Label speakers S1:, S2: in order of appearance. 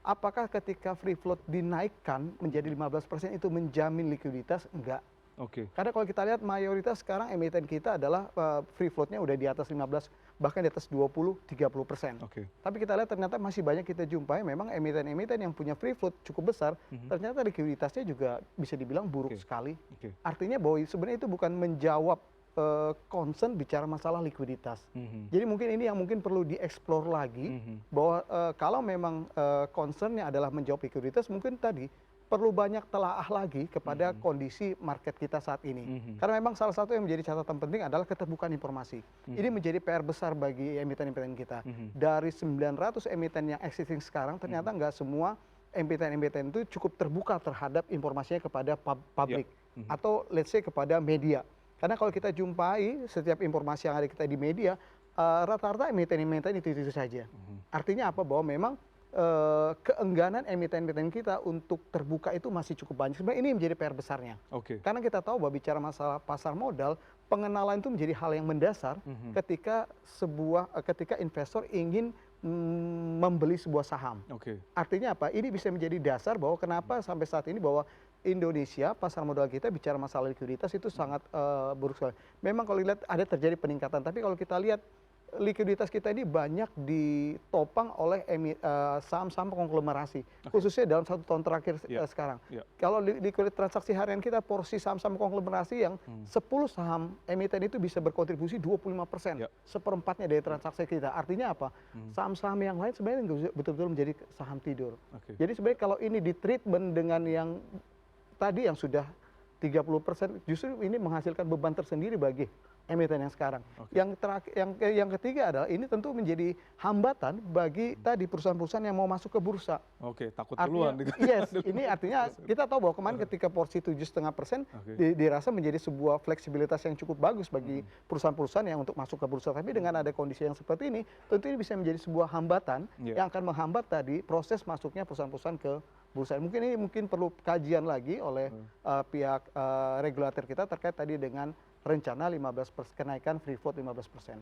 S1: apakah ketika free float dinaikkan menjadi 15% itu menjamin likuiditas? Enggak.
S2: Oke.
S1: Karena kalau kita lihat mayoritas sekarang emiten kita adalah free float-nya udah di atas 15, bahkan di atas 20-30%.
S2: Oke.
S1: Tapi kita lihat ternyata masih banyak kita jumpai memang emiten-emiten yang punya free float cukup besar, ternyata likuiditasnya juga bisa dibilang buruk sekali. Artinya bahwa sebenarnya itu bukan menjawab concern bicara masalah likuiditas. Jadi mungkin ini yang mungkin perlu dieksplor lagi, bahwa kalau memang concernnya adalah menjawab likuiditas, mungkin tadi perlu banyak telaah lagi kepada kondisi market kita saat ini. Karena memang salah satu yang menjadi catatan penting adalah keterbukaan informasi. Ini menjadi PR besar bagi emiten-emiten kita. Dari 900 emiten yang existing sekarang, ternyata nggak semua emiten-emiten itu cukup terbuka terhadap informasinya kepada publik. Atau let's say kepada media. Karena kalau kita jumpai setiap informasi yang ada kita di media, rata-rata emiten-emiten itu saja. Artinya apa? Bahwa memang keengganan emiten-emiten kita untuk terbuka itu masih cukup banyak. Sebenarnya ini menjadi PR besarnya. Karena kita tahu bahwa bicara masalah pasar modal, pengenalan itu menjadi hal yang mendasar ketika investor ingin membeli sebuah saham. Artinya apa? Ini bisa menjadi dasar bahwa kenapa sampai saat ini bahwa Indonesia, pasar modal kita bicara masalah likuiditas itu sangat buruk sekali. Memang kalau lihat ada terjadi peningkatan, tapi kalau kita lihat likuiditas kita ini banyak ditopang oleh saham-saham konglomerasi, khususnya dalam 1 tahun terakhir sekarang. Kalau likuiditas transaksi harian kita, porsi saham-saham konglomerasi yang 10 saham emiten itu bisa berkontribusi 25%, seperempatnya dari transaksi kita. Artinya apa? Saham-saham yang lain sebenarnya betul-betul menjadi saham tidur. Jadi sebenarnya kalau ini ditreatment dengan yang tadi yang sudah 30%, justru ini menghasilkan beban tersendiri bagi emiten yang sekarang. Yang ketiga adalah ini tentu menjadi hambatan bagi tadi perusahaan-perusahaan yang mau masuk ke bursa.
S2: Takut duluan.
S1: Yes, ini artinya kita tahu bahwa kemarin ketika porsi 7,5% dirasa menjadi sebuah fleksibilitas yang cukup bagus bagi perusahaan-perusahaan yang untuk masuk ke bursa. Tapi dengan ada kondisi yang seperti ini, tentu ini bisa menjadi sebuah hambatan yang akan menghambat tadi proses masuknya perusahaan-perusahaan ke bursa. Mungkin ini perlu kajian lagi oleh pihak regulator kita terkait tadi dengan rencana kenaikan free float 15%.